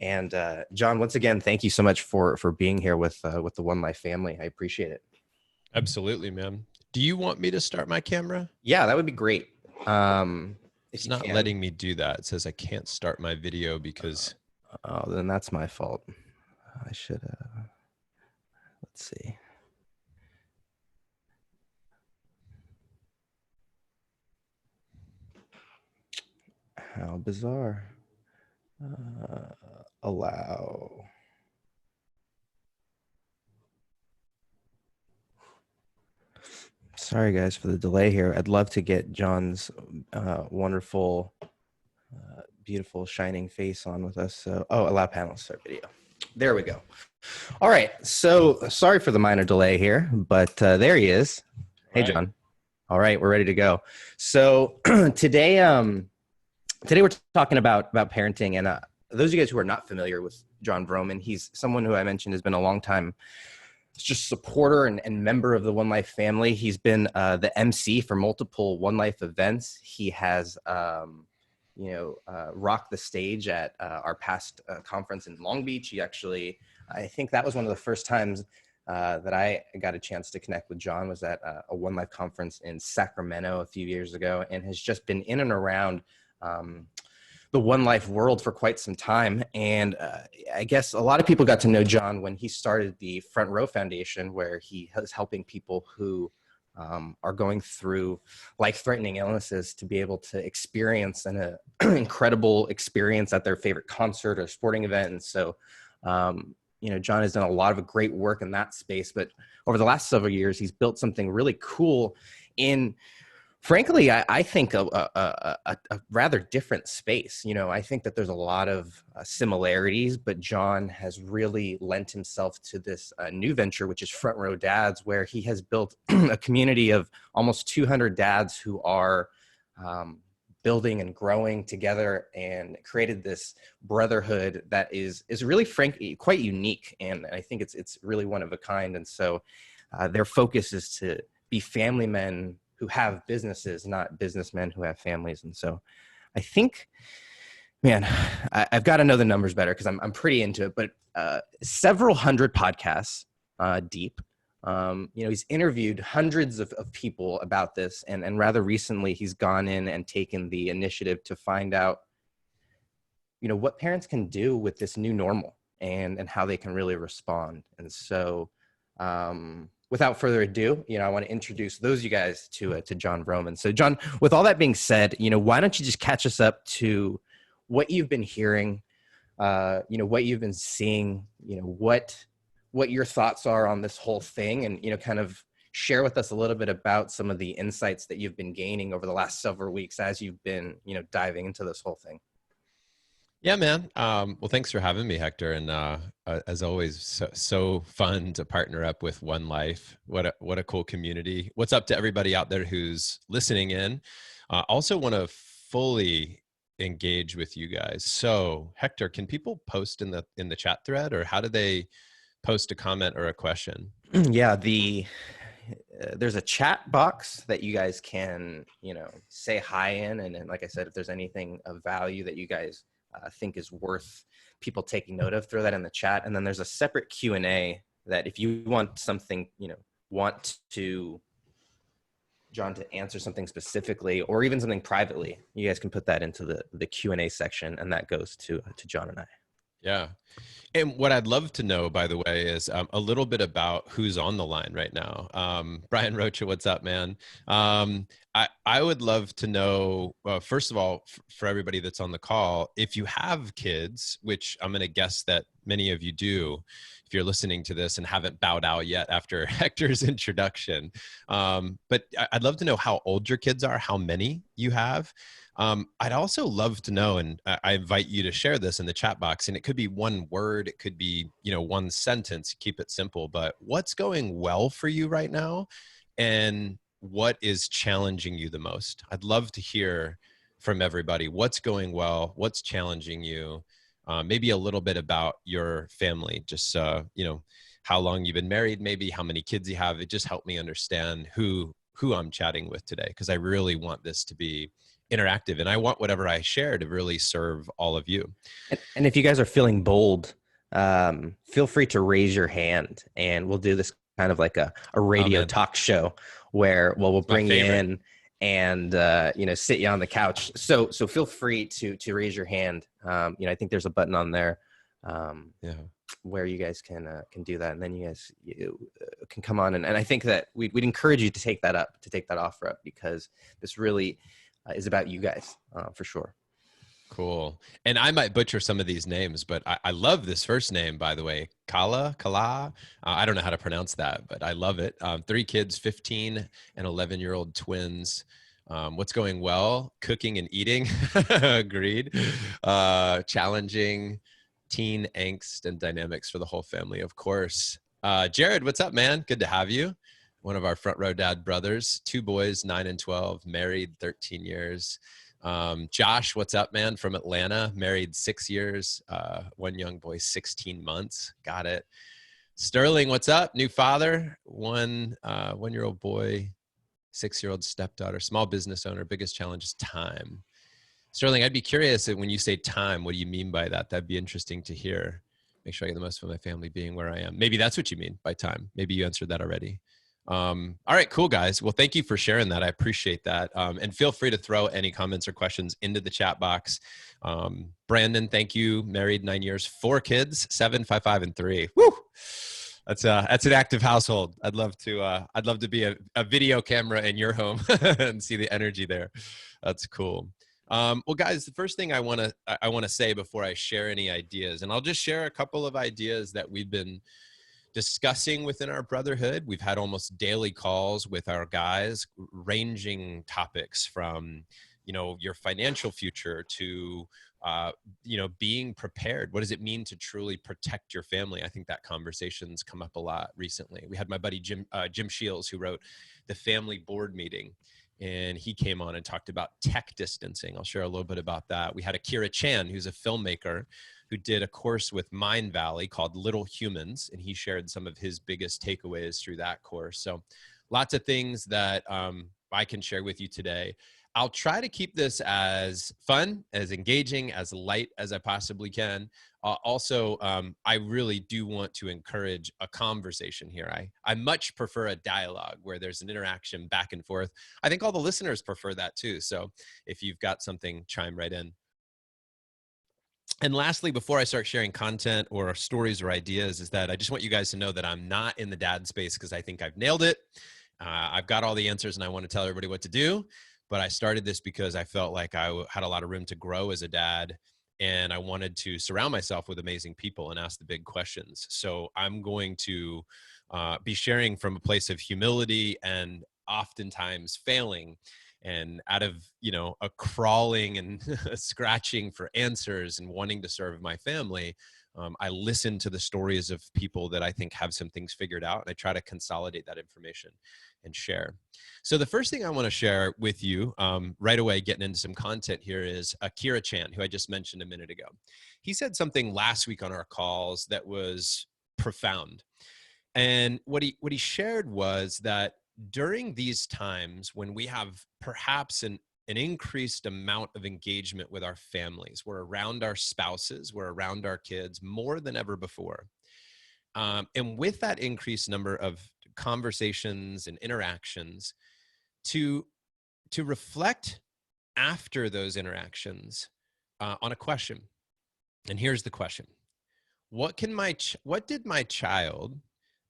And Jon, once again, thank you so much for being here with the One Life family. I appreciate it. Absolutely, man. Do you want me to start my camera? Yeah, that would be great. It's not letting me do that. It says I can't start my video because... Oh, then that's my fault. I should, let's see. How bizarre. Allow. Sorry, guys, for the delay here. I'd love to get Jon's wonderful, beautiful, shining face on with us. So, allow panel start video. There we go. All right. So sorry for the minor delay here, but there he is. Hey, Jon. All right, we're ready to go. So today we're talking about parenting, and those of you guys who are not familiar with Jon Vroman, he's someone who I mentioned has been a long time just supporter and member of the One Life family. He's been the MC for multiple One Life events. He has, rocked the stage at our past conference in Long Beach. He actually, I think that was one of the first times that I got a chance to connect with Jon, was at a One Life conference in Sacramento a few years ago, and has just been in and around the One Life world for quite some time. And I guess a lot of people got to know Jon when he started the Front Row Foundation, where he is helping people who are going through life-threatening illnesses to be able to experience an incredible experience at their favorite concert or sporting event. And so, Jon has done a lot of great work in that space, but over the last several years, he's built something really cool in, frankly, I think a rather different space. I think that there's a lot of similarities, but Jon has really lent himself to this new venture, which is Front Row Dads, where he has built a community of almost 200 dads who are building and growing together, and created this brotherhood that is really, frankly, quite unique. And I think it's really one of a kind. And so their focus is to be family men who have businesses, not businessmen who have families. And so I think, man, I've got to know the numbers better because I'm pretty into it, but several hundred podcasts deep. He's interviewed hundreds of people about this. And rather recently, he's gone in and taken the initiative to find out, what parents can do with this new normal and how they can really respond. And so, without further ado, I want to introduce those of you guys to Jon Vroman. So Jon, with all that being said, why don't you just catch us up to what you've been hearing, what you've been seeing, what your thoughts are on this whole thing, and, kind of share with us a little bit about some of the insights that you've been gaining over the last several weeks as you've been, diving into this whole thing. Yeah, man. Well, thanks for having me, Hector. And as always, so fun to partner up with One Life. What a cool community. What's up to everybody out there who's listening in? Also want to fully engage with you guys. So, Hector, can people post in the chat thread, or how do they post a comment or a question? Yeah, there's a chat box that you guys can, say hi in. And like I said, if there's anything of value that you guys think is worth people taking note of, throw that in the chat. And then there's a separate Q&A that if you want something, want to Jon to answer something specifically, or even something privately, you guys can put that into the Q&A section, and that goes to Jon and I. Yeah. And what I'd love to know, by the way, is a little bit about who's on the line right now. Brian Rocha, what's up, man? I would love to know, first of all, for everybody that's on the call, if you have kids, which I'm going to guess that many of you do, if you're listening to this and haven't bowed out yet after Hector's introduction. But I'd love to know how old your kids are, how many you have. I'd also love to know, and I invite you to share this in the chat box, and it could be one word, it could be, one sentence, keep it simple, but what's going well for you right now? And what is challenging you the most? I'd love to hear from everybody. What's going well? What's challenging you? Maybe a little bit about your family, just, how long you've been married, maybe how many kids you have. It just helped me understand who I'm chatting with today, because I really want this to be interactive. And I want whatever I share to really serve all of you. And if you guys are feeling bold, feel free to raise your hand, and we'll do this kind of like a Oh radio man, talk show where, well, we'll it's my bring you favorite. in and sit you on the couch. So feel free to raise your hand. I think there's a button on there Yeah. where you guys can do that, and then you can come on. And I think that we'd encourage you to take that offer up, because this really is about you guys for sure. Cool. And I might butcher some of these names, but I love this first name, by the way. Kala. I don't know how to pronounce that, but I love it. 3 kids, 15 and 11-year-old twins. What's going well? Cooking and eating. Agreed. Challenging teen angst and dynamics for the whole family, of course. Jared, what's up, man? Good to have you. One of our front row dad brothers. 2 boys, 9 and 12, married 13 years. Josh, what's up, man? From Atlanta, married 6 years, 1 young boy, 16 months. Got it. Sterling, what's up? New father, 1-year-old boy, 6-year-old stepdaughter, small business owner. Biggest challenge is time. Sterling, I'd be curious when you say time, what do you mean by that? That'd be interesting to hear. Make sure I get the most from my family being where I am. Maybe that's what you mean by time. Maybe you answered that already. All right, cool, guys. Well, thank you for sharing that. I appreciate that. And feel free to throw any comments or questions into the chat box. Brandon, thank you. Married 9 years, 4 kids, 7, 5, 5, and 3. Woo! That's an active household. I'd love to be a video camera in your home and see the energy there. That's cool. Well, guys, the first thing I want to say before I share any ideas, and I'll just share a couple of ideas that we've been discussing within our brotherhood. We've had almost daily calls with our guys, ranging topics from, your financial future to, being prepared. What does it mean to truly protect your family? I think that conversation's come up a lot recently. We had my buddy Jim Shields, who wrote The Family Board Meeting, and he came on and talked about tech distancing. I'll share a little bit about that. We had Akira Chan, who's a filmmaker, who did a course with Mind Valley called Little Humans, and he shared some of his biggest takeaways through that course. So lots of things that I can share with you today. I'll try to keep this as fun, as engaging, as light as I possibly can. Also, I really do want to encourage a conversation here. I much prefer a dialogue where there's an interaction back and forth. I think all the listeners prefer that too. So if you've got something, chime right in. And lastly, before I start sharing content or stories or ideas, is that I just want you guys to know that I'm not in the dad space because I think I've nailed it. I've got all the answers and I want to tell everybody what to do. But I started this because I felt like I had a lot of room to grow as a dad, and I wanted to surround myself with amazing people and ask the big questions. So I'm going to be sharing from a place of humility and oftentimes failing, and out of a crawling and scratching for answers and wanting to serve my family, I listen to the stories of people that I think have some things figured out, and I try to consolidate that information and share. So the first thing I want to share with you right away, getting into some content here, is Akira Chan, who I just mentioned a minute ago. He said something last week on our calls that was profound. And what he shared was that during these times when we have perhaps an increased amount of engagement with our families, we're around our spouses, we're around our kids more than ever before. And with that increased number of conversations and interactions, to reflect after those interactions on a question. And here's the question: what did my child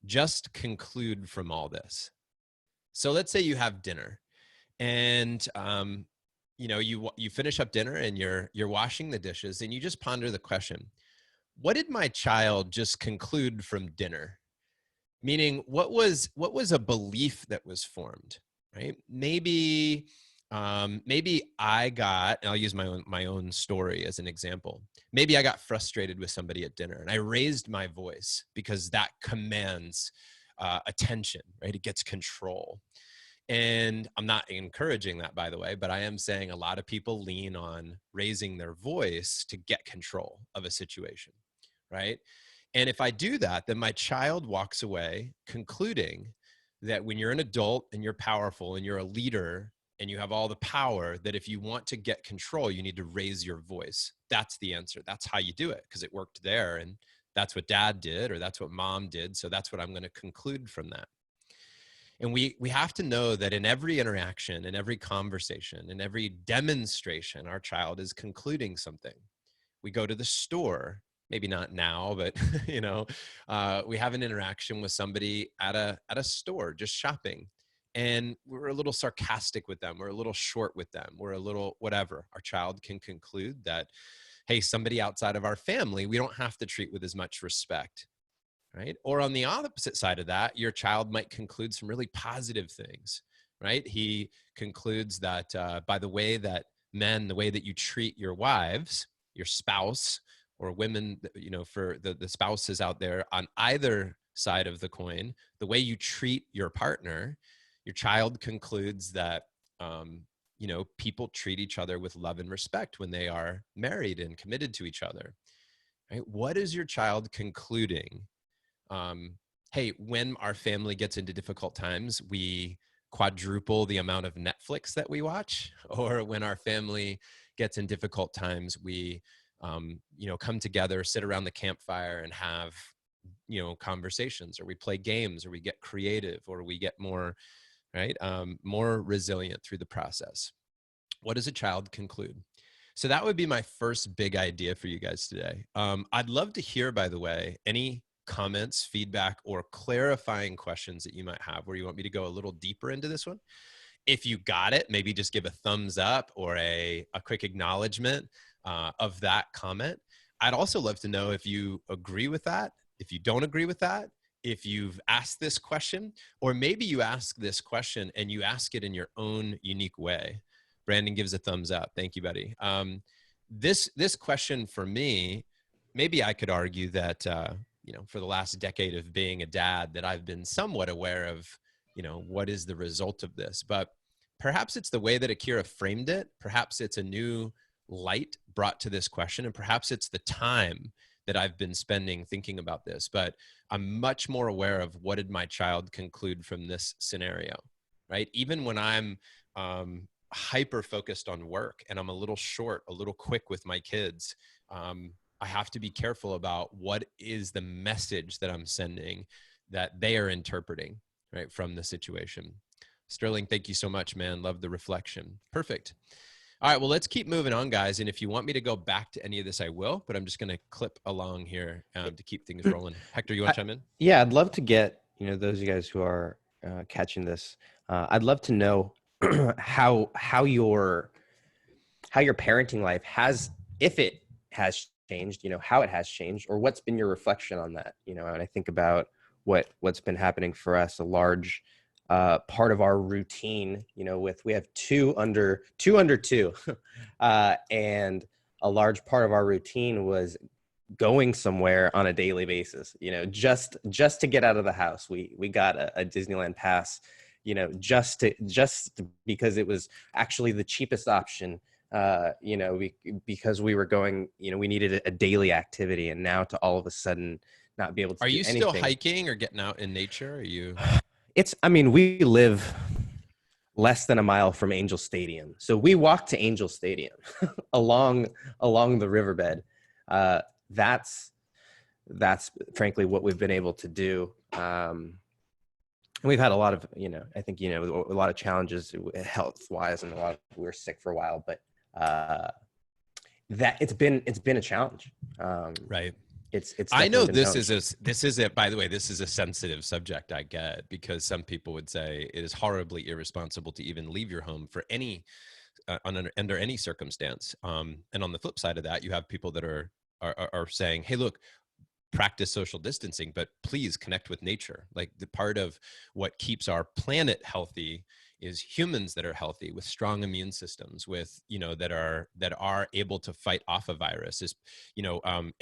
just conclude from all this? So let's say you have dinner, and you finish up dinner and you're washing the dishes, and you just ponder the question: what did my child just conclude from dinner? Meaning, what was a belief that was formed, right? Maybe I got, and I'll use my own story as an example. Maybe I got frustrated with somebody at dinner and I raised my voice because that commands attention, right? It gets control. And I'm not encouraging that, by the way, but I am saying a lot of people lean on raising their voice to get control of a situation, right? And if I do that, then my child walks away concluding that when you're an adult and you're powerful and you're a leader and you have all the power, that if you want to get control, you need to raise your voice. That's the answer. That's how you do it, because it worked there. And that's what dad did, or that's what mom did. So that's what I'm going to conclude from that. And we have to know that in every interaction, in every conversation, in every demonstration, our child is concluding something. We go to the store, maybe not now, but we have an interaction with somebody at a store, just shopping, and we're a little sarcastic with them, we're a little short with them, we're a little whatever. Our child can conclude that, hey, somebody outside of our family, we don't have to treat with as much respect. Right? Or on the opposite side of that, your child might conclude some really positive things, right? He concludes that by the way that men, the way that you treat your wives, your spouse, or women, for the spouses out there on either side of the coin, the way you treat your partner, your child concludes that, people treat each other with love and respect when they are married and committed to each other, right? What is your child concluding? Hey, when our family gets into difficult times, we quadruple the amount of Netflix that we watch, or when our family gets in difficult times, we, come together, sit around the campfire and have, conversations, or we play games, or we get creative, or we get more, right? More resilient through the process. What does a child conclude? So that would be my first big idea for you guys today. I'd love to hear, by the way, any comments, feedback, or clarifying questions that you might have where you want me to go a little deeper into this one. If you got it, maybe just give a thumbs up or a quick acknowledgement of that comment. I'd also love to know if you agree with that, if you don't agree with that, if you've asked this question, or maybe you ask this question and you ask it in your own unique way. Brandon gives a thumbs up. Thank you, buddy. This question for me, maybe I could argue that, for the last decade of being a dad, that I've been somewhat aware of, what is the result of this. But perhaps it's the way that Akira framed it. Perhaps it's a new light brought to this question, and perhaps it's the time that I've been spending thinking about this. But I'm much more aware of what did my child conclude from this scenario, right? Even when I'm hyper focused on work and I'm a little short, a little quick with my kids, I have to be careful about what is the message that I'm sending that they are interpreting, right, from the situation. Sterling, thank you so much, man. Love the reflection. Perfect. All right, well, let's keep moving on, guys. And if you want me to go back to any of this, I will, but I'm just going to clip along here to keep things rolling. Hector, you want to chime in? Yeah, I'd love to get, those of you guys who are catching this, I'd love to know how your parenting life has, if it has changed, how it has changed, or what's been your reflection on that, and I think about what's been happening for us. A large part of our routine, we have two under two, and a large part of our routine was going somewhere on a daily basis, just to get out of the house. We got a Disneyland pass, just because it was actually the cheapest option, because we were going, we needed a daily activity, and now to all of a sudden not be able to do anything. Are you still hiking or getting out in nature? Are you? We live less than a mile from Angel Stadium, so we walk to Angel Stadium along the riverbed. That's frankly what we've been able to do. We've had a lot of, I think, a lot of challenges health wise, and we were sick for a while, but that it's been a challenge. Right. It's I know this is it. By the way, this is a sensitive subject, I get, because some people would say it is horribly irresponsible to even leave your home for any under any circumstance. And on the flip side of that, you have people that are saying, hey, look, practice social distancing, but please connect with nature. Like, the part of what keeps our planet healthy is humans that are healthy, with strong immune systems, with, that are able to fight off a virus. Is,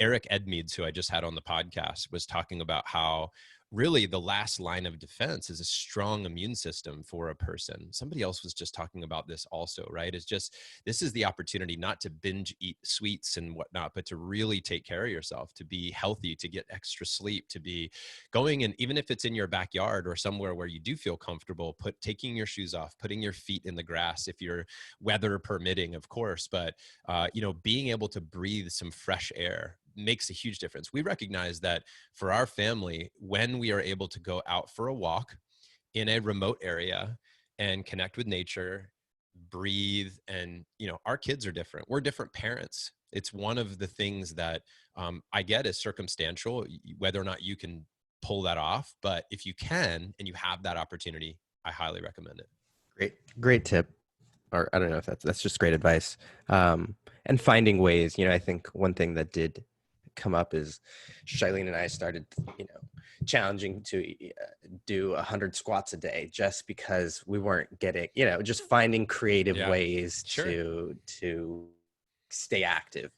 Eric Edmeades, who I just had on the podcast, was talking about how really the last line of defense is a strong immune system for a person. Somebody else was just talking about this also, right? It's just, this is the opportunity not to binge eat sweets and whatnot, but to really take care of yourself, to be healthy, to get extra sleep, to be going, and even if it's in your backyard or somewhere where you do feel comfortable, taking your shoes off, putting your feet in the grass, if you're weather permitting, of course, but being able to breathe some fresh air makes a huge difference. We recognize that for our family, when we are able to go out for a walk in a remote area and connect with nature, breathe, and our kids are different. We're different parents. It's one of the things that I get is circumstantial, whether or not you can pull that off. But if you can and you have that opportunity, I highly recommend it. Great tip. Or I don't know if that's just great advice. And finding ways, I think one thing that did come up is Shailene and I started, challenging to do 100 squats a day, just because we weren't getting, just finding creative ways to stay active,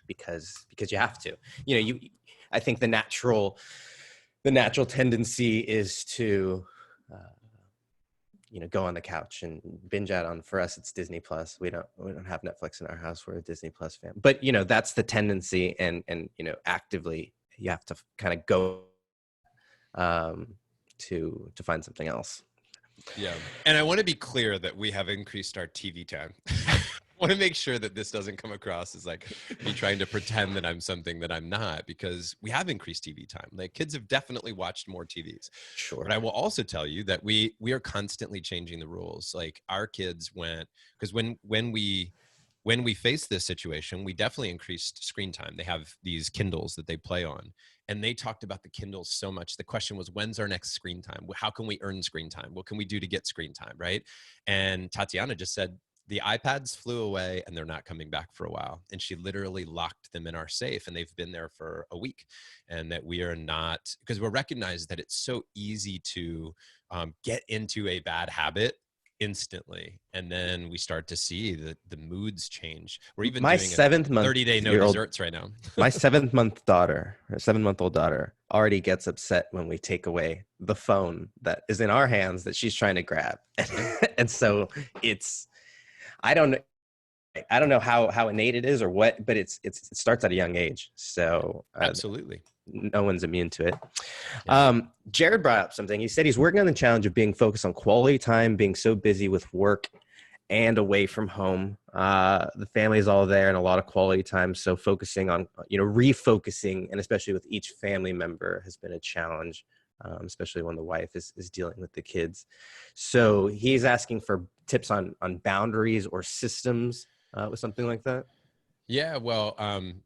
because you have to, I think the natural tendency is to, go on the couch and binge out on, for us, it's Disney Plus. We don't have Netflix in our house. We're a Disney Plus fan, but that's the tendency. And actively you have to kind of go, to find something else. Yeah. And I want to be clear that we have increased our TV time. I want to make sure that this doesn't come across as like me trying to pretend that I'm something that I'm not, because we have increased TV time. Like, kids have definitely watched more TVs. Sure. But I will also tell you that we are constantly changing the rules. Like, our kids went, because when we faced this situation, we definitely increased screen time. They have these Kindles that they play on, and they talked about the Kindles so much. The question was, when's our next screen time? How can we earn screen time? What can we do to get screen time, right? And Tatiana just said, the iPads flew away and they're not coming back for a while. And she literally locked them in our safe, and they've been there for a week. And that we are not, because we're recognized that it's so easy to get into a bad habit instantly, and then we start to see the moods change. We're even my doing 30-day no desserts right now. My 7-month-old daughter already gets upset when we take away the phone that is in our hands that she's trying to grab. And so I don't know how innate it is or what, but it starts at a young age. So Absolutely. No one's immune to it. Yeah. Jared brought up something. He said he's working on the challenge of being focused on quality time, being so busy with work and away from home. The family's all there and a lot of quality time. So focusing on, refocusing, and especially with each family member, has been a challenge, especially when the wife is dealing with the kids. So he's asking for tips on boundaries or systems with something like that. Yeah, well,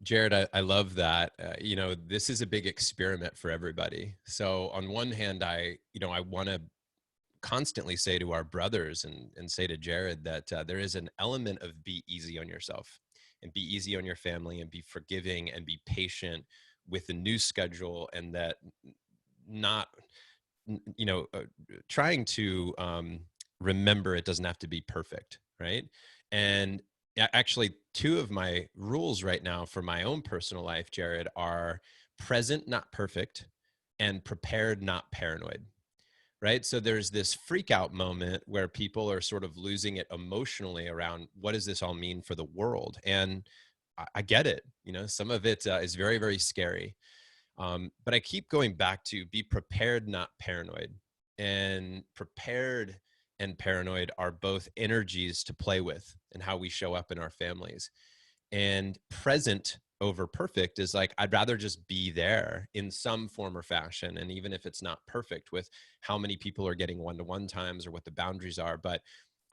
Jared, I love that. This is a big experiment for everybody. So on one hand, I want to constantly say to our brothers and say to Jared that there is an element of be easy on yourself and be easy on your family and be forgiving and be patient with the new schedule, and that not, trying to remember it doesn't have to be perfect, right? And actually, two of my rules right now for my own personal life, Jared, are present, not perfect, and prepared, not paranoid. Right? So there's this freak out moment where people are sort of losing it emotionally around, what does this all mean for the world? And I get it. Some of it is very, very scary. But I keep going back to be prepared, not paranoid. And prepared and paranoid are both energies to play with and how we show up in our families. And present over perfect is like, I'd rather just be there in some form or fashion. And even if it's not perfect with how many people are getting one-to-one times or what the boundaries are, but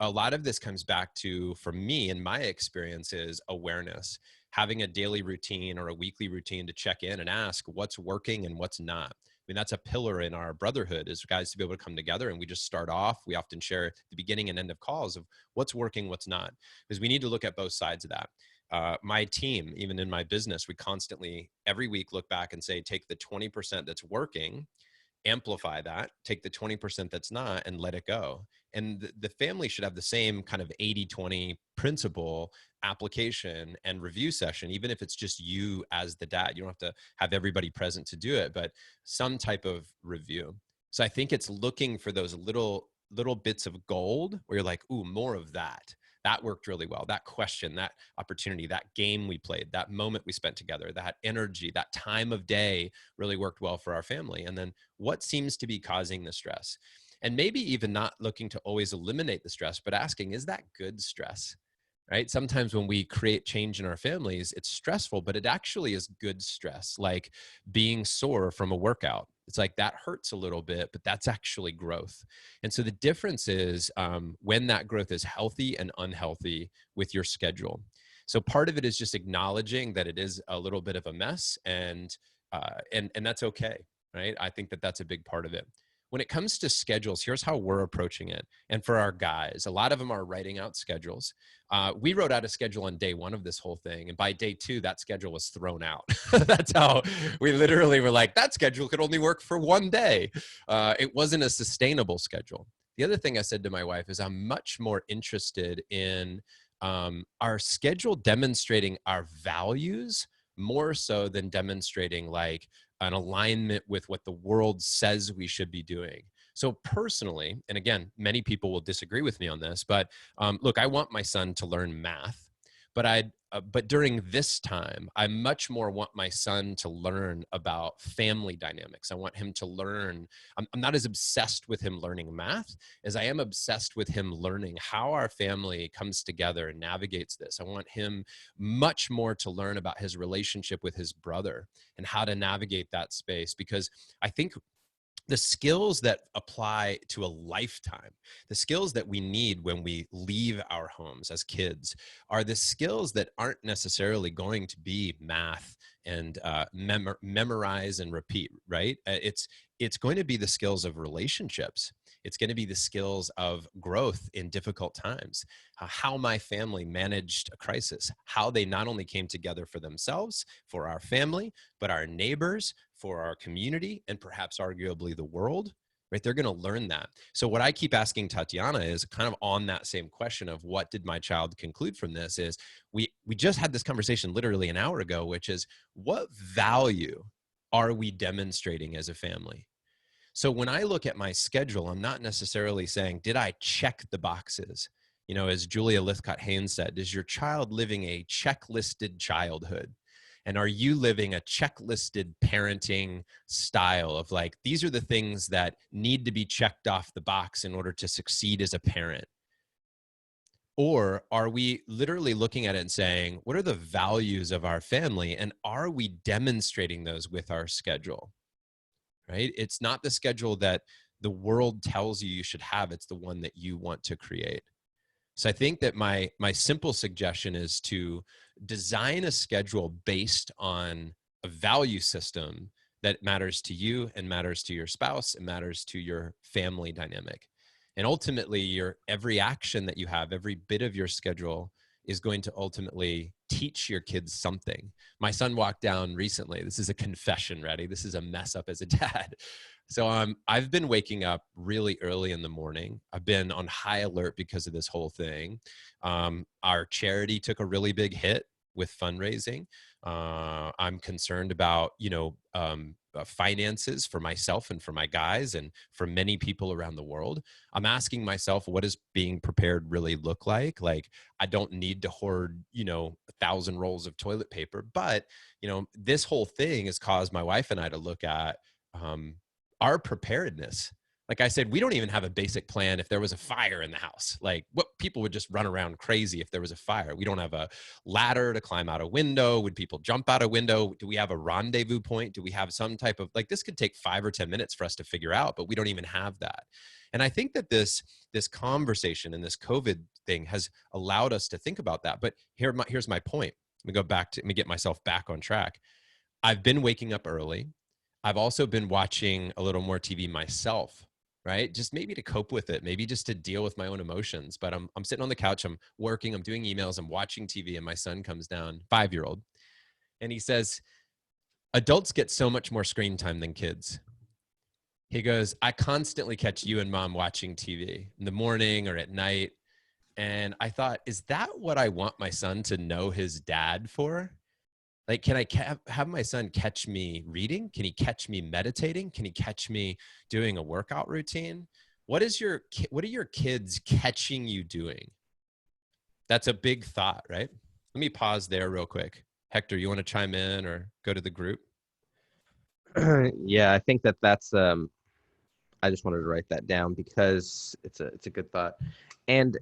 a lot of this comes back to, for me, in my experience, is awareness, having a daily routine or a weekly routine to check in and ask what's working and what's not. I mean, that's a pillar in our brotherhood, is guys to be able to come together, and we just start off. We often share the beginning and end of calls of what's working, what's not, because we need to look at both sides of that. My team, even in my business, we constantly every week look back and say, take the 20% that's working, amplify that, take the 20% that's not, and let it go. And the family should have the same kind of 80-20% principle, application, and review session, even if it's just you as the dad. You don't have to have everybody present to do it, but some type of review. So I think it's looking for those little bits of gold where you're like, ooh, more of that. That worked really well. That question, that opportunity, that game we played, that moment we spent together, that energy, that time of day really worked well for our family. And then what seems to be causing the stress? And maybe even not looking to always eliminate the stress, but asking, is that good stress? Right? Sometimes when we create change in our families, it's stressful, but it actually is good stress, like being sore from a workout. It's like that hurts a little bit, but that's actually growth. And so the difference is when that growth is healthy and unhealthy with your schedule. So part of it is just acknowledging that it is a little bit of a mess, and that's okay, right? I think that that's a big part of it. When it comes to schedules, here's how we're approaching it. And for our guys, a lot of them are writing out schedules. We wrote out a schedule on day one of this whole thing. And by day two, that schedule was thrown out. That's how we literally were like, that schedule could only work for one day. It wasn't a sustainable schedule. The other thing I said to my wife is I'm much more interested in our schedule demonstrating our values more so than demonstrating like an alignment with what the world says we should be doing. So personally, and again, many people will disagree with me on this, but look, I want my son to learn math, but during this time, I much more want my son to learn about family dynamics. I want him to learn. I'm not as obsessed with him learning math as I am obsessed with him learning how our family comes together and navigates this. I want him much more to learn about his relationship with his brother and how to navigate that space, because I think the skills that apply to a lifetime, the skills that we need when we leave our homes as kids, are the skills that aren't necessarily going to be math and memorize and repeat, right? It's going to be the skills of relationships. It's going to be the skills of growth in difficult times, how my family managed a crisis, how they not only came together for themselves, for our family, but our neighbors, for our community, and perhaps arguably the world, right? They're going to learn that. So what I keep asking Tatiana is kind of on that same question of what did my child conclude from this is we just had this conversation literally an hour ago, which is what value are we demonstrating as a family? So when I look at my schedule, I'm not necessarily saying, did I check the boxes? You know, as Julia Lythcott-Haynes said, is your child living a checklisted childhood? And are you living a checklisted parenting style of like, these are the things that need to be checked off the box in order to succeed as a parent? Or are we literally looking at it and saying, what are the values of our family? And are we demonstrating those with our schedule? Right? It's not the schedule that the world tells you should have. It's the one that you want to create. So I think that my simple suggestion is to design a schedule based on a value system that matters to you and matters to your spouse and matters to your family dynamic. And ultimately, your every action that you have, every bit of your schedule is going to ultimately teach your kids something. My son walked down recently. This is a confession, ready? This is a mess up as a dad. So I've been waking up really early in the morning. I've been on high alert because of this whole thing. Our charity took a really big hit with fundraising. I'm concerned about, finances for myself and for my guys and for many people around the world. I'm asking myself, what does being prepared really look like? Like, I don't need to hoard, 1,000 rolls of toilet paper, but, this whole thing has caused my wife and I to look at our preparedness. Like I said, we don't even have a basic plan if there was a fire in the house. Like, what people would just run around crazy if there was a fire. We don't have a ladder to climb out a window. Would people jump out a window? Do we have a rendezvous point? Do we have some type of, like, this could take 5 or 10 minutes for us to figure out, but we don't even have that. And I think that this conversation and this COVID thing has allowed us to think about that. But here's my point. Let me get myself back on track. I've been waking up early. I've also been watching a little more TV myself, right? Just maybe to cope with it, maybe just to deal with my own emotions. But I'm sitting on the couch, I'm working, I'm doing emails, I'm watching TV, and my son comes down, 5-year-old, and he says, adults get so much more screen time than kids. He goes, I constantly catch you and mom watching TV in the morning or at night. And I thought, is that what I want my son to know his dad for? Like, can I have my son catch me reading? Can he catch me meditating? Can he catch me doing a workout routine? What are your kids catching you doing? That's a big thought, right? Let me pause there real quick. Hector, you want to chime in or go to the group? Yeah, I think that's I just wanted to write that down because it's a good thought. And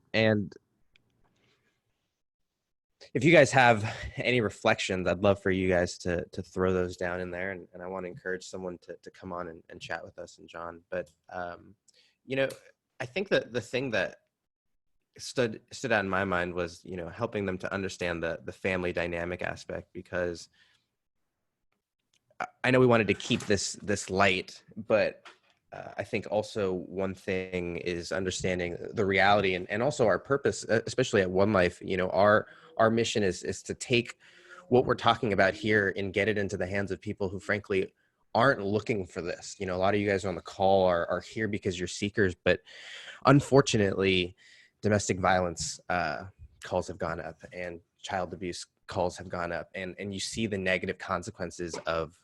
if you guys have any reflections, I'd love for you guys to throw those down in there, and I want to encourage someone to come on and chat with us and John. But you know, I think that the thing that stood out in my mind was, you know, helping them to understand the family dynamic aspect, because I know we wanted to keep this light, but I think also one thing is understanding the reality and also our purpose, especially at One Life. You know, our mission is to take what we're talking about here and get it into the hands of people who frankly aren't looking for this. You know, a lot of you guys on the call are here because you're seekers, but unfortunately, domestic violence calls have gone up, and child abuse calls have gone up, and you see the negative consequences of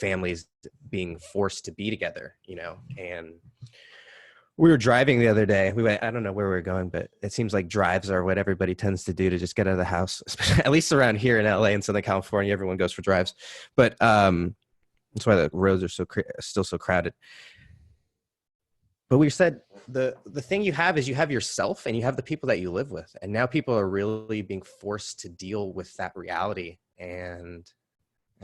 families being forced to be together, you know. And we were driving the other day. I don't know where we were going, but it seems like drives are what everybody tends to do to just get out of the house, at least around here in LA and Southern California. Everyone goes for drives, but that's why the roads are still so crowded. But we said the thing you have is you have yourself and you have the people that you live with, and now people are really being forced to deal with that reality. And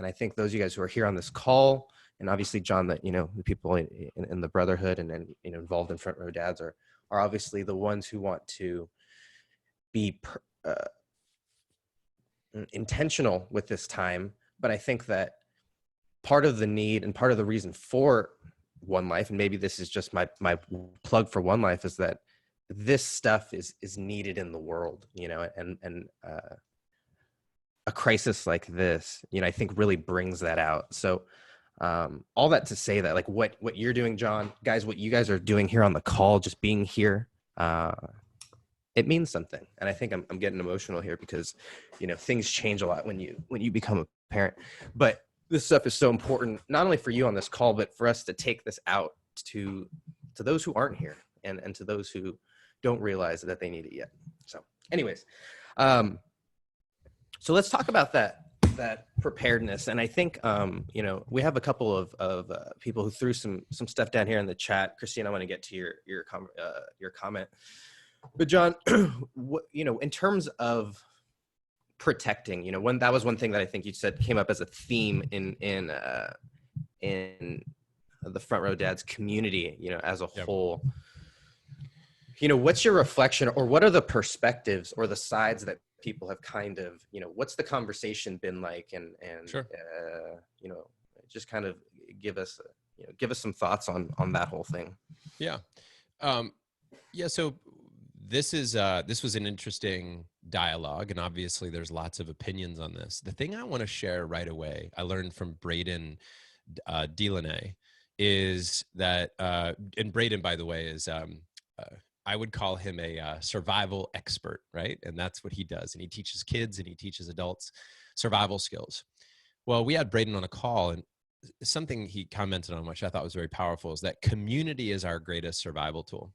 I think those of you guys who are here on this call, and obviously John, that, you know, the people in the brotherhood and you know, involved in Front Row Dads are obviously the ones who want to be intentional with this time. But I think that part of the need and part of the reason for One Life, and maybe this is just my plug for One Life, is that this stuff is needed in the world, you know, and a crisis like this, you know, I think really brings that out. So all that to say that, like, what you're doing, John, guys, what you guys are doing here on the call, just being here, it means something. And I think I'm getting emotional here because, you know, things change a lot when you become a parent. But this stuff is so important, not only for you on this call, but for us to take this out to those who aren't here, and to those who don't realize that they need it yet. So anyways, so let's talk about that preparedness. And I think, you know, we have a couple of people who threw some stuff down here in the chat. Christine, I want to get to your comment. But John, what, you know, in terms of protecting, you know, that was one thing that I think you said came up as a theme in the Front Row Dads community, you know, as a whole. You know, what's your reflection, or what are the perspectives or the sides that people have kind of, you know, what's the conversation been like, and Sure. You know, just kind of give us some thoughts on that whole thing. Yeah. Yeah. So this was an interesting dialogue, and obviously there's lots of opinions on this. The thing I want to share right away, I learned from Braden Delaney, is that, and Braden, by the way, is, I would call him a survival expert, right? And that's what he does. And he teaches kids and he teaches adults survival skills. Well, we had Braden on a call, and something he commented on, which I thought was very powerful, is that community is our greatest survival tool.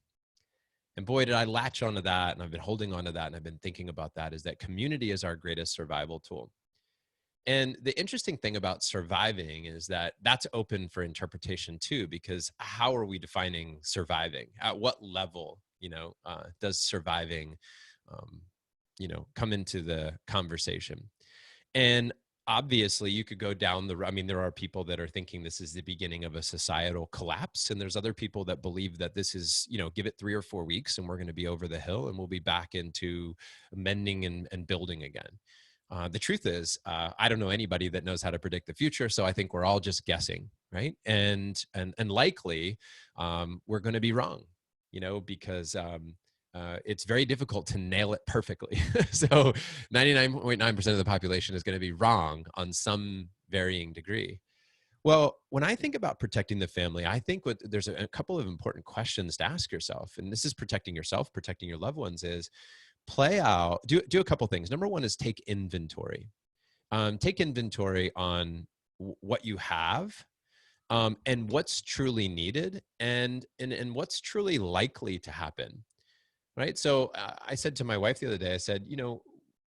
And boy, did I latch onto that. And I've been holding onto that. And I've been thinking about that, is that community is our greatest survival tool. And the interesting thing about surviving is that that's open for interpretation too, because how are we defining surviving? At what level, you know, does surviving, you know, come into the conversation? And obviously you could go down I mean, there are people that are thinking this is the beginning of a societal collapse. And there's other people that believe that this is, you know, give it 3 or 4 weeks and we're going to be over the hill and we'll be back into mending and building again. The truth is, I don't know anybody that knows how to predict the future. So I think we're all just guessing, right? And likely we're going to be wrong, you know, because it's very difficult to nail it perfectly. So 99.9% of the population is going to be wrong on some varying degree. Well, when I think about protecting the family, I think there's a couple of important questions to ask yourself, and this is protecting yourself, protecting your loved ones, is play out, do a couple things. Number one is take inventory. Take inventory on what you have, and what's truly needed, and what's truly likely to happen, right? So I said to my wife the other day, I said,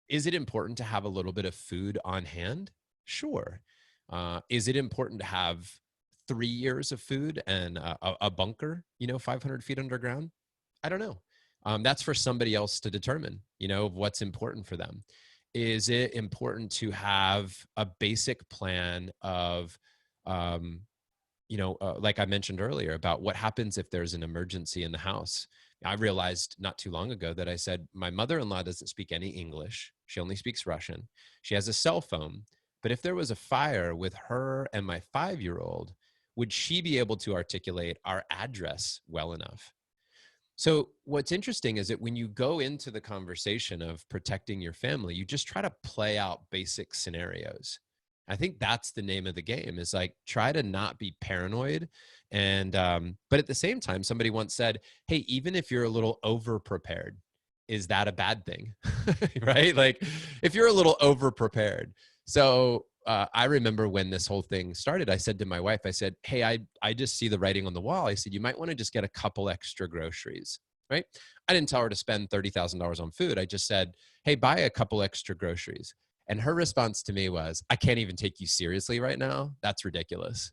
is it important to have a little bit of food on hand? Sure. Is it important to have 3 years of food and a bunker, 500 feet underground? I don't know. That's for somebody else to determine, what's important for them. Is it important to have a basic plan of, like I mentioned earlier, about what happens if there's an emergency in the house? I realized not too long ago that I said, my mother-in-law doesn't speak any English. She only speaks Russian. She has a cell phone. But if there was a fire with her and my 5-year-old, would she be able to articulate our address well enough? So what's interesting is that when you go into the conversation of protecting your family, you just try to play out basic scenarios. I think that's the name of the game, is like, try to not be paranoid. And but at the same time, somebody once said, hey, even if you're a little over prepared, is that a bad thing? Right? Like, if you're a little over prepared. So I remember when this whole thing started, I said to my wife, I said, hey, I just see the writing on the wall. I said, you might want to just get a couple extra groceries, right? I didn't tell her to spend $30,000 on food. I just said, hey, buy a couple extra groceries. And her response to me was, I can't even take you seriously right now. That's ridiculous.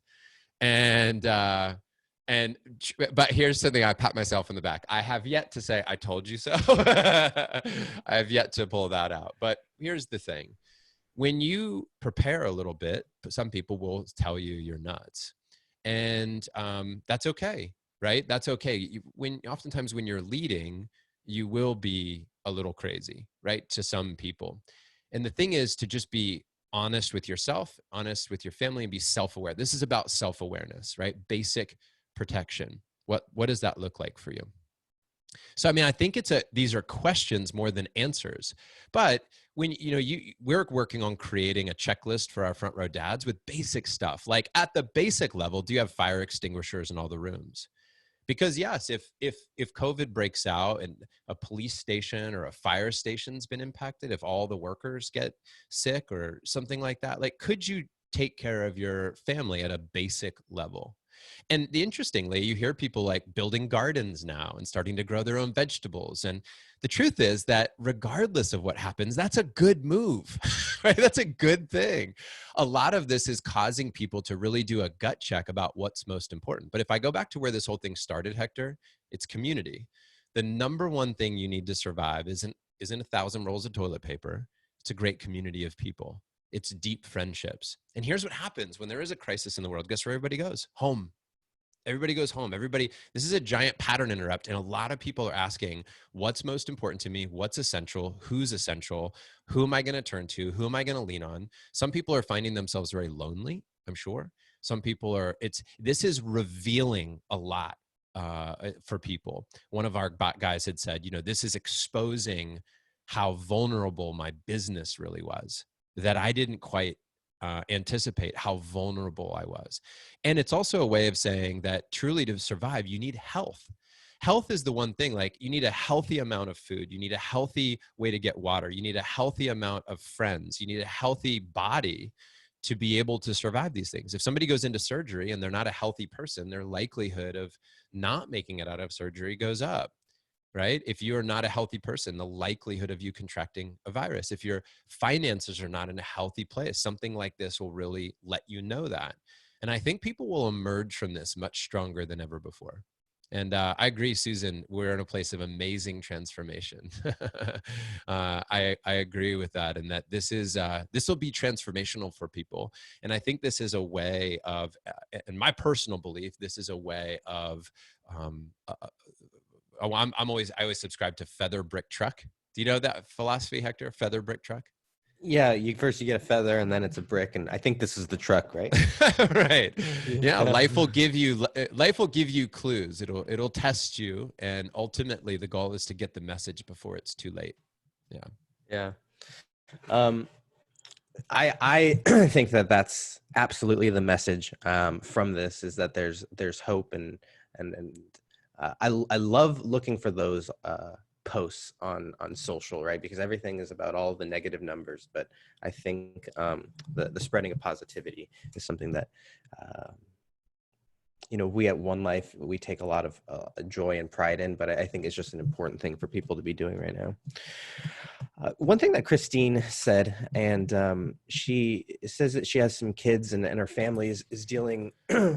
And but here's something, I pat myself in the back. I have yet to say, I told you so. I have yet to pull that out. But here's the thing. When you prepare a little bit, some people will tell you you're nuts. And that's okay, right? That's okay. Oftentimes when you're leading, you will be a little crazy, right? To some people. And the thing is to just be honest with yourself, honest with your family, and be self-aware. This is about self-awareness, right? Basic protection. What does that look like for you? So, I mean, I think these are questions more than answers. But when, we're working on creating a checklist for our front row dads with basic stuff. Like, at the basic level, do you have fire extinguishers in all the rooms? Because yes, if COVID breaks out and a police station or a fire station's been impacted, if all the workers get sick or something like that, like, could you take care of your family at a basic level? And interestingly, you hear people like building gardens now and starting to grow their own vegetables. And the truth is that regardless of what happens, that's a good move, right? That's a good thing. A lot of this is causing people to really do a gut check about what's most important. But if I go back to where this whole thing started, Hector, it's community. The number one thing you need to survive isn't 1,000 rolls of toilet paper. It's a great community of people. It's deep friendships. And here's what happens when there is a crisis in the world. Guess where everybody goes? Home. Everybody goes home. This is a giant pattern interrupt. And a lot of people are asking, what's most important to me? What's essential? Who's essential? Who am I going to turn to? Who am I going to lean on? Some people are finding themselves very lonely, I'm sure. Some people this is revealing a lot for people. One of our guys had said, this is exposing how vulnerable my business really was, that I didn't quite anticipate how vulnerable I was. And it's also a way of saying that truly to survive, you need health. Health is the one thing, like, you need a healthy amount of food. You need a healthy way to get water. You need a healthy amount of friends. You need a healthy body to be able to survive these things. If somebody goes into surgery and they're not a healthy person, their likelihood of not making it out of surgery goes up. Right? If you are not a healthy person, the likelihood of you contracting a virus, if your finances are not in a healthy place, something like this will really let you know that. And I think people will emerge from this much stronger than ever before. And I agree, Susan, we're in a place of amazing transformation. I agree with that. And that this will be transformational for people. And I think this is a way of, in my personal belief, this is a way of, I always subscribe to feather brick truck. Do you know that philosophy, Hector? Feather brick truck? Yeah, you get a feather and then it's a brick, and I think this is the truck, right? Right. Yeah, Yeah. life will give you clues. It'll test you, and ultimately the goal is to get the message before it's too late. Yeah. Yeah. Um, I think that that's absolutely the message from this, is that there's hope, and I love looking for those posts on social, right? Because everything is about all the negative numbers, but I think the spreading of positivity is something that we at One Life, we take a lot of joy and pride in, but I think it's just an important thing for people to be doing right now. One thing that Christine said, and she says that she has some kids, and her family is dealing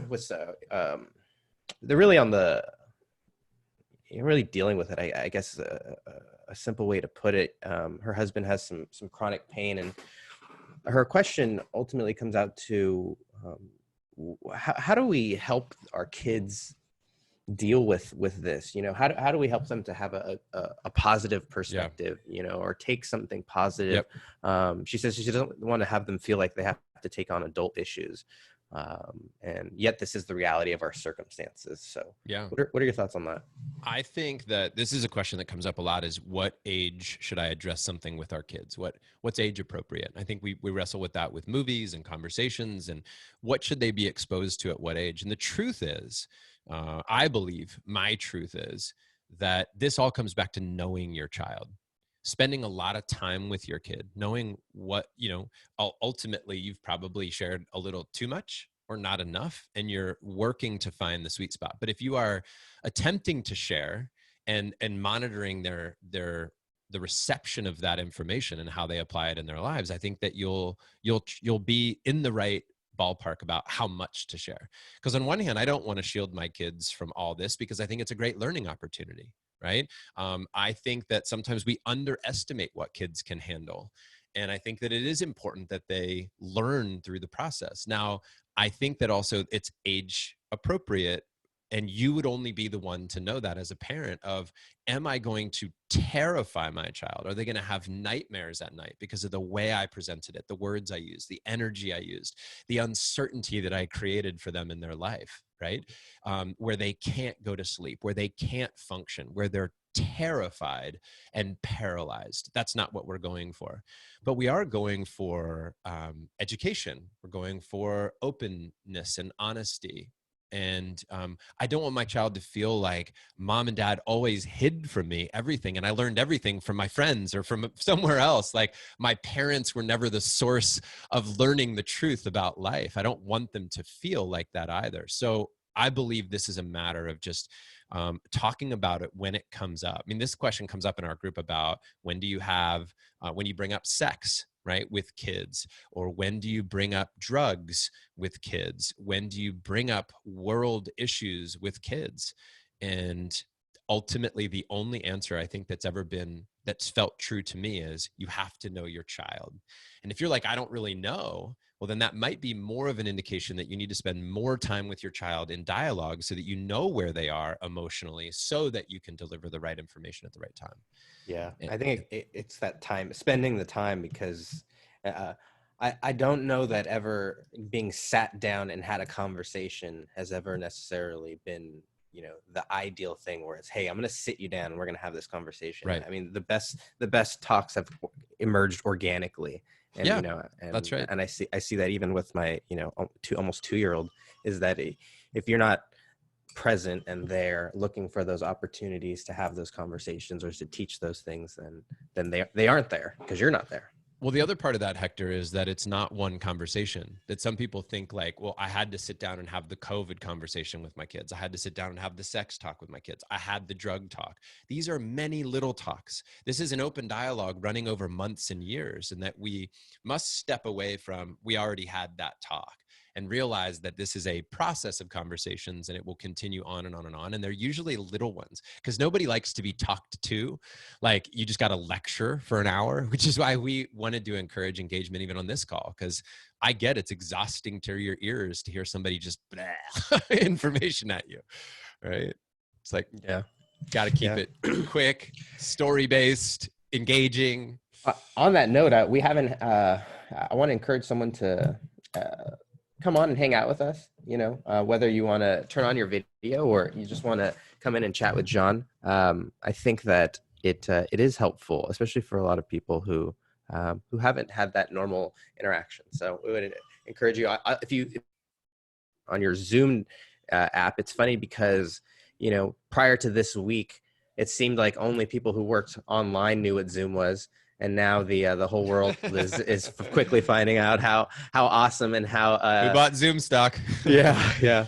with, they're really on the, you're really dealing with it. I guess a simple way to put it. Her husband has some chronic pain, and her question ultimately comes out to, how do we help our kids deal with this? How do we help them to have a positive perspective, or take something positive? Yep. She says she doesn't want to have them feel like they have to take on adult issues, and yet this is the reality of our circumstances. So Yeah. what are your thoughts on that? I think that this is a question that comes up a lot, is what age should I address something with our kids? What's age appropriate? I think we wrestle with that with movies and conversations, and what should they be exposed to at what age? And the truth is, I believe my truth is that this all comes back to knowing your child, spending a lot of time with your kid, knowing what, ultimately you've probably shared a little too much or not enough, and you're working to find the sweet spot. But if you are attempting to share and monitoring the reception of that information and how they apply it in their lives, I think that you'll be in the right ballpark about how much to share. Because on one hand, I don't want to shield my kids from all this, because I think it's a great learning opportunity, right? I think that sometimes we underestimate what kids can handle. And I think that it is important that they learn through the process. Now, I think that also it's age appropriate, and you would only be the one to know that as a parent of, am I going to terrify my child? Are they going to have nightmares at night because of the way I presented it, the words I used, the energy I used, the uncertainty that I created for them in their life, right? Where they can't go to sleep, where they can't function, where they're terrified and paralyzed. That's not what we're going for. But we are going for education. We're going for openness and honesty. And I don't want my child to feel like mom and dad always hid from me everything, and I learned everything from my friends or from somewhere else. Like, my parents were never the source of learning the truth about life. I don't want them to feel like that either. So I believe this is a matter of just talking about it when it comes up. I mean, this question comes up in our group about when do you have, when you bring up sex, right, with kids, or when do you bring up drugs with kids? When do you bring up world issues with kids? And ultimately, the only answer I think that's felt true to me is, you have to know your child. And if you're like, I don't really know, well, then that might be more of an indication that you need to spend more time with your child in dialogue, so that you know where they are emotionally, so that you can deliver the right information at the right time. Yeah, And, I think it's that time, spending the time, because I don't know that ever being sat down and had a conversation has ever necessarily been, the ideal thing, where it's, hey, I'm going to sit you down and we're going to have this conversation. right. I mean, the best talks have emerged organically. And, Yeah, that's right. and I see that even with my, almost 2-year-old, is that if you're not present and there looking for those opportunities to have those conversations or to teach those things, then they aren't there because you're not there. Well, the other part of that, Hector, is that it's not one conversation. That some people think like, well, I had to sit down and have the COVID conversation with my kids. I had to sit down and have the sex talk with my kids. I had the drug talk. These are many little talks. This is an open dialogue running over months and years, and that we must step away from, we already had that talk, and realize that this is a process of conversations, and it will continue on and on and on. And they're usually little ones, because nobody likes to be talked to. Like, you just got to lecture for an hour, which is why we wanted to encourage engagement even on this call, because I get it's exhausting to your ears to hear somebody just information at you, right? It's like, Yeah, got to keep it quick, story-based, engaging. On that note, we haven't, I want to encourage someone to come on and hang out with us, whether you want to turn on your video or you just want to come in and chat with Jon. I think that it is helpful, especially for a lot of people who who haven't had that normal interaction. So we would encourage you, if you on your Zoom app. It's funny because, prior to this week, it seemed like only people who worked online knew what Zoom was. And now the whole world is quickly finding out how awesome and how who bought Zoom stock. yeah.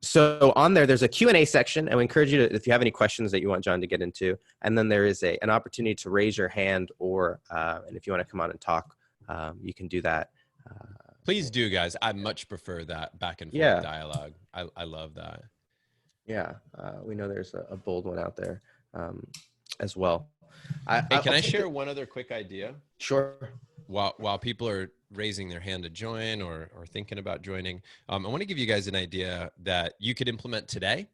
So on there's a Q&A section, and we encourage you to, if you have any questions that you want John to get into, and then there is an opportunity to raise your hand, or and if you want to come on and talk, you can do that. Please do, guys. I much prefer that back and forth dialogue. I love that. Yeah, we know there's a bold one out there as well. Hey, can I share one other quick idea? Sure. While people are raising their hand to join or thinking about joining, I want to give you guys an idea that you could implement today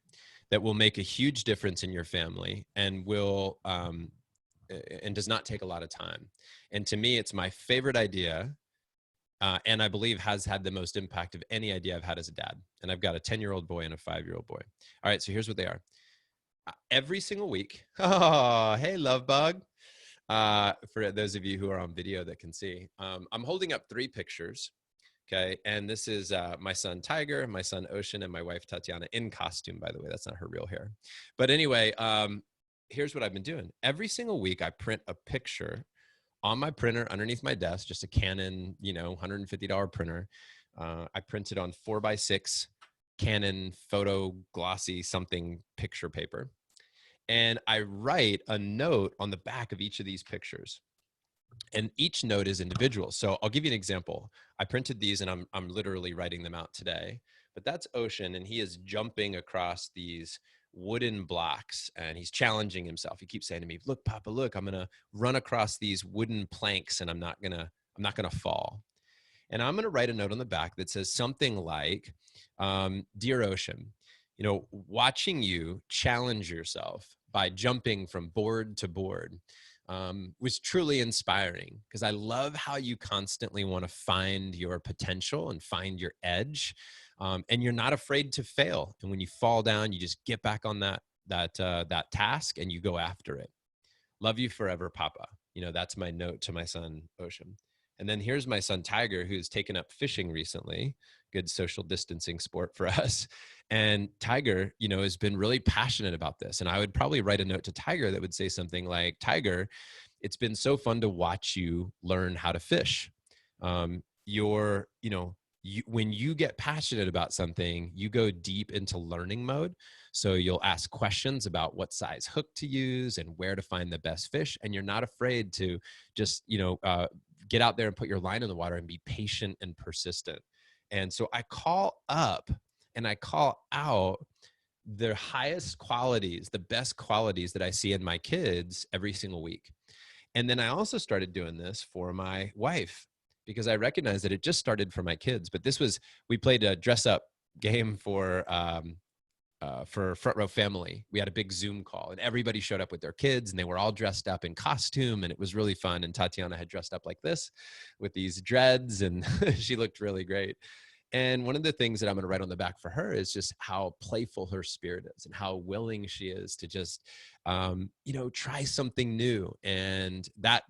that will make a huge difference in your family and will and does not take a lot of time. And to me, it's my favorite idea. And I believe has had the most impact of any idea I've had as a dad. And I've got a 10-year-old boy and a 5-year-old boy. All right, so here's what they are. Every single week, oh, hey, love bug. For those of you who are on video that can see, I'm holding up 3 pictures, okay? And this is my son Tiger, my son Ocean, and my wife Tatiana, in costume, by the way. That's not her real hair. But anyway, here's what I've been doing. Every single week, I print a picture on my printer underneath my desk, just a Canon, $150 printer. I printed on 4x6 Canon photo glossy something picture paper. And I write a note on the back of each of these pictures. And each note is individual. So I'll give you an example. I printed these and I'm literally writing them out today. But that's Ocean, and he is jumping across these wooden blocks and he's challenging himself. He keeps saying to me, look, Papa, look, I'm going to run across these wooden planks and I'm not going to fall. And I'm going to write a note on the back that says something like, Dear Ocean, watching you challenge yourself by jumping from board to board was truly inspiring, because I love how you constantly want to find your potential and find your edge. And you're not afraid to fail. And when you fall down, you just get back on that task and you go after it. Love you forever, Papa. That's my note to my son, Ocean. And then here's my son, Tiger, who's taken up fishing recently. Good social distancing sport for us. And Tiger, has been really passionate about this. And I would probably write a note to Tiger that would say something like, Tiger, it's been so fun to watch you learn how to fish. When you get passionate about something, you go deep into learning mode. So you'll ask questions about what size hook to use and where to find the best fish. And you're not afraid to just, get out there and put your line in the water and be patient and persistent. And so I call up and I call out the highest qualities, the best qualities that I see in my kids every single week. And then I also started doing this for my wife, because I recognized that it just started for my kids. But we played a dress up game for Front Row Family. We had a big Zoom call and everybody showed up with their kids and they were all dressed up in costume and it was really fun. And Tatiana had dressed up like this with these dreads and she looked really great. And one of the things that I'm going to write on the back for her is just how playful her spirit is and how willing she is to just, try something new. And that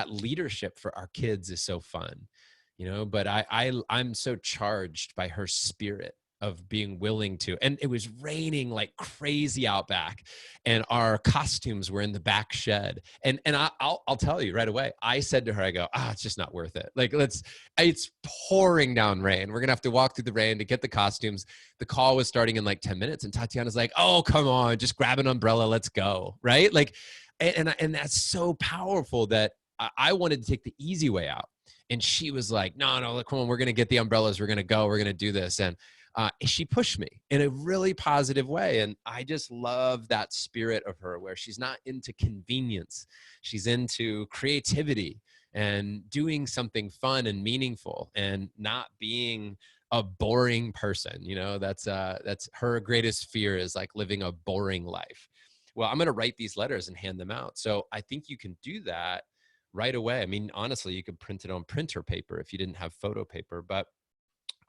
leadership for our kids is so fun, but I'm so charged by her spirit of being willing to. And it was raining like crazy out back and our costumes were in the back shed. And I'll tell you right away, I said to her, I go, it's just not worth it. Like, it's pouring down rain. We're going to have to walk through the rain to get the costumes. The call was starting in like 10 minutes. And Tatiana's like, oh, come on, just grab an umbrella. Let's go. Right. Like, and that's so powerful that I wanted to take the easy way out. And she was like, no, come on, we're going to get the umbrellas. We're going to go, we're going to do this. And she pushed me in a really positive way. And I just love that spirit of her, where she's not into convenience. She's into creativity and doing something fun and meaningful and not being a boring person. That's her greatest fear, is like living a boring life. Well, I'm going to write these letters and hand them out. So I think you can do that right away. I mean, honestly, you could print it on printer paper if you didn't have photo paper, but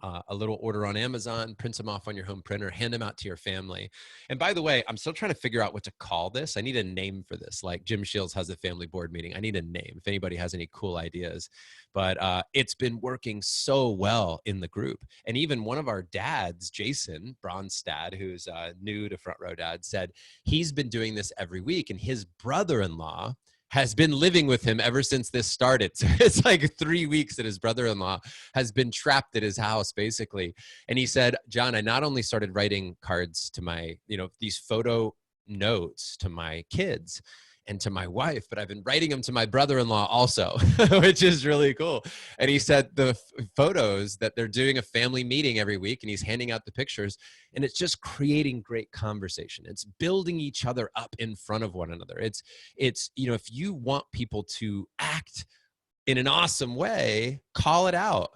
a little order on Amazon, print them off on your home printer, hand them out to your family. And by the way, I'm still trying to figure out what to call this. I need a name for this. Like Jim Shields has a family board meeting. I need a name if anybody has any cool ideas. But it's been working so well in the group. And even one of our dads, Jason Bronstad, who's new to Front Row Dad, said he's been doing this every week. And his brother-in-law has been living with him ever since this started. So it's like 3 weeks that his brother-in-law has been trapped at his house, basically. And he said, John, I not only started writing cards to my, these photo notes to my kids and to my wife, but I've been writing them to my brother-in-law also, which is really cool. And he said the photos that they're doing a family meeting every week and he's handing out the pictures, and it's just creating great conversation. It's building each other up in front of one another. It's if you want people to act in an awesome way, call it out,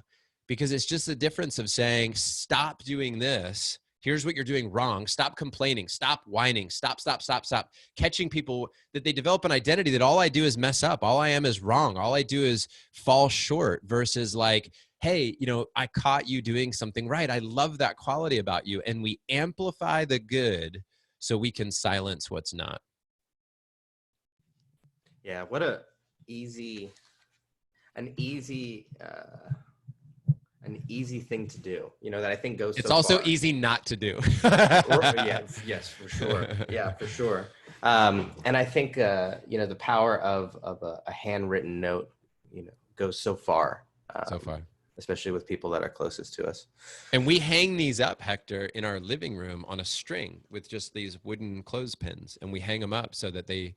because it's just the difference of saying, stop doing this. Here's what you're doing wrong. Stop complaining. Stop whining. Stop. Catching people that they develop an identity that all I do is mess up. All I am is wrong. All I do is fall short, versus like, hey, I caught you doing something right. I love that quality about you. And we amplify the good so we can silence what's not. Yeah. What an easy thing to do, that I think goes It's so also far. easy not to do. Yes, for sure. Yeah, for sure. And I think, the power of a handwritten note, goes so far. So far. Especially with people that are closest to us. And we hang these up, Hector, in our living room on a string with just these wooden clothespins, and we hang them up so that they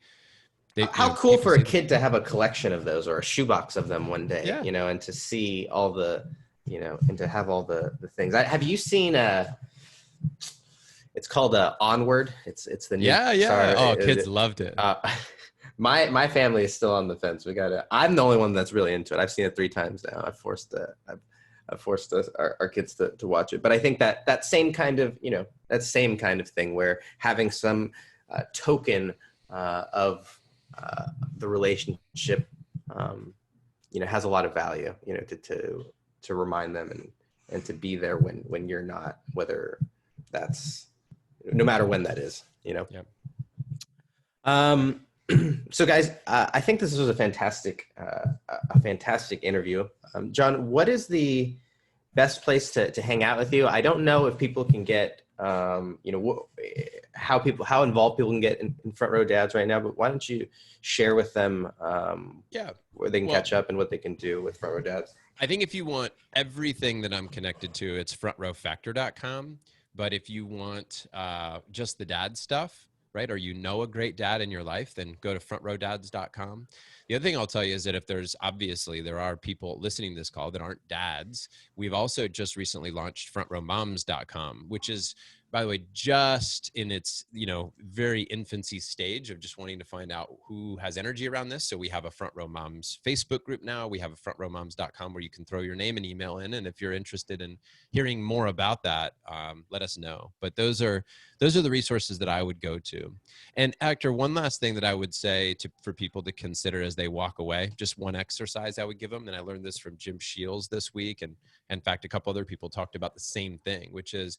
how cool for a kid to have a collection of those, or a shoebox of them one day, yeah. And to see all the, and to have all the things. Have you seen it's called Onward. It's the new kids loved it. My family is still on the fence. I'm the only one that's really into it. I've seen it 3 times now. I've forced our kids to watch it. But I think that same kind of, thing, where having some token of the relationship, has a lot of value, to remind them and to be there when you're not, whether that's, no matter when that is, Yep. So guys, I think this was a fantastic interview. Jon, what is the best place to hang out with you? I don't know if people can get, how involved people can get in Front Row Dads right now, but why don't you share with them where they can catch up and what they can do with Front Row Dads? I think if you want everything that I'm connected to, it's frontrowfactor.com. But if you want just the dad stuff, right, or a great dad in your life, then go to frontrowdads.com. The other thing I'll tell you is that if there are people listening to this call that aren't dads, we've also just recently launched frontrowmoms.com, which is, by the way, just in its, very infancy stage of just wanting to find out who has energy around this. So we have a Front Row Moms Facebook group now. We have a frontrowmoms.com where you can throw your name and email in. And if you're interested in hearing more about that, let us know. But those are the resources that I would go to. And Hector, one last thing that I would say for people to consider as they walk away, just one exercise I would give them. And I learned this from Jim Shields this week. And in fact, a couple other people talked about the same thing, which is,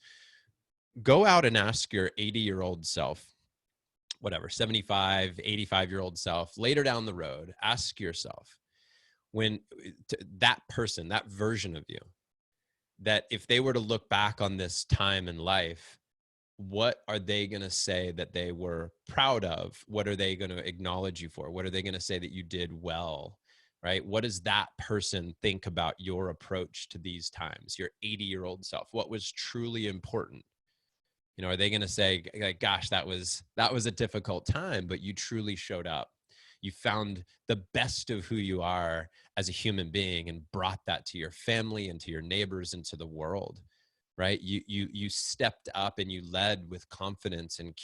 go out and ask your 80-year-old self, whatever, 75, 85-year-old self, later down the road, ask yourself, when that person, that version of you, that if they were to look back on this time in life, what are they going to say that they were proud of? What are they going to acknowledge you for? What are they going to say that you did well? Right? What does that person think about your approach to these times, your 80-year-old self? What was truly important? Are they going to say, like, gosh, that was a difficult time, but you truly showed up. You found the best of who you are as a human being and brought that to your family and to your neighbors and to the world, right? You stepped up and you led with confidence and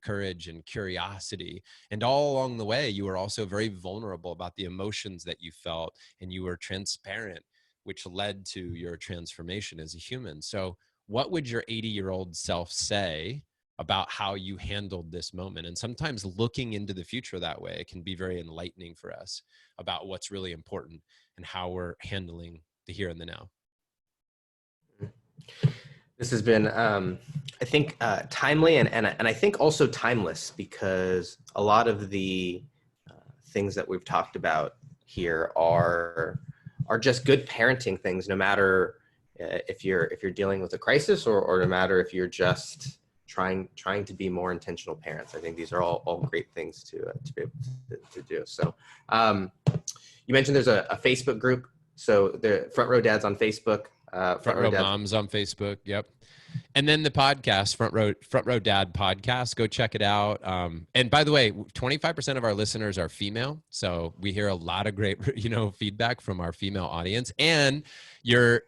courage and curiosity. And all along the way, you were also very vulnerable about the emotions that you felt, and you were transparent, which led to your transformation as a human. So what would your 80-year-old self say about how you handled this moment? And sometimes looking into the future that way can be very enlightening for us about what's really important and how we're handling the here and the now. This has been, I think, timely and I think also timeless, because a lot of the things that we've talked about here are just good parenting things, no matter if you're dealing with a crisis, or no matter if you're just trying to be more intentional parents. I think these are all great things to be able to do. So you mentioned there's a Facebook group. So the Front Row Dads on Facebook. Front Row Moms on Facebook. Yep. And then the podcast, Front Row Dad podcast. Go check it out. And by the way, 25% of our listeners are female, so we hear a lot of great, feedback from our female audience. And your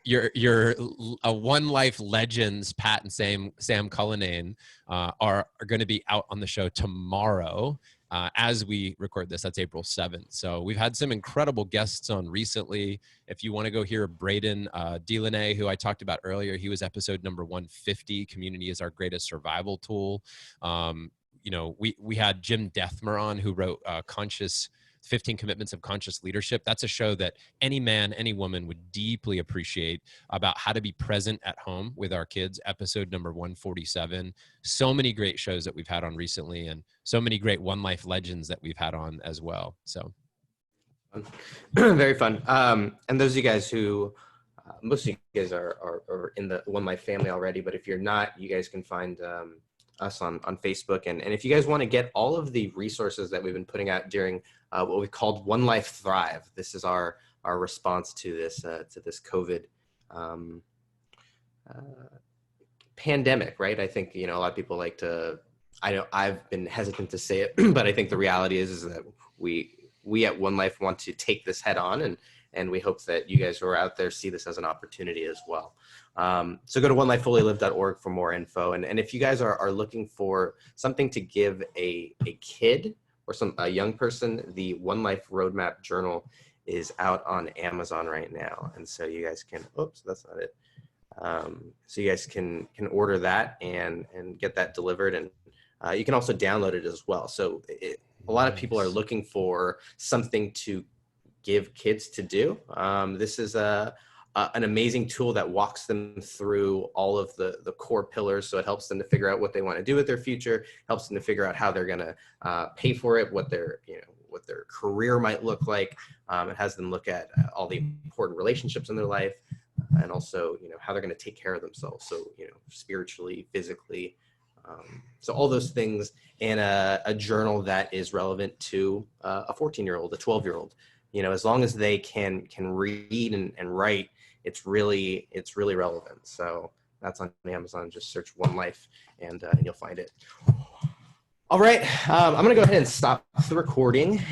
One Life legends, Pat and Sam Cullinane, are going to be out on the show tomorrow. As we record this, that's April 7th. So we've had some incredible guests on recently. If you want to go hear Braden Delaney, who I talked about earlier, he was episode number 150. Community is our greatest survival tool. We had Jim Dethmer on, who wrote 15 Commitments of Conscious Leadership. That's a show that any man, any woman would deeply appreciate, about how to be present at home with our kids, episode number 147. So many great shows that we've had on recently, and so many great One Life legends that we've had on as well. So very fun. And those of you guys who, most of you guys are in the One Life family already, but if you're not, you guys can find us on Facebook. And if you guys want to get all of the resources that we've been putting out during what we called One Life Thrive, this is our response to this COVID pandemic, right? I think, a lot of people like to, I know I've been hesitant to say it, but I think the reality is that we at One Life want to take this head on, and we hope that you guys who are out there see this as an opportunity as well. So go to onelifefullylived.org for more info. And if you guys are looking for something to give a kid or a young person, the One Life Roadmap Journal is out on Amazon right now. And so you guys can, oops, that's not it. So you guys can order that and get that delivered. And you can also download it as well. So a lot of people are looking for something to give kids to do. This is an amazing tool that walks them through all of the core pillars. So it helps them to figure out what they want to do with their future, helps them to figure out how they're going to pay for it, what their career might look like. It has them look at all the important relationships in their life, and also, how they're going to take care of themselves. So, spiritually, physically. So all those things in a journal that is relevant to a 14-year-old, a 12-year-old. As long as they can read and write, it's really relevant. So that's on Amazon. Just search One Life and you'll find it. All right. I'm going to go ahead and stop the recording.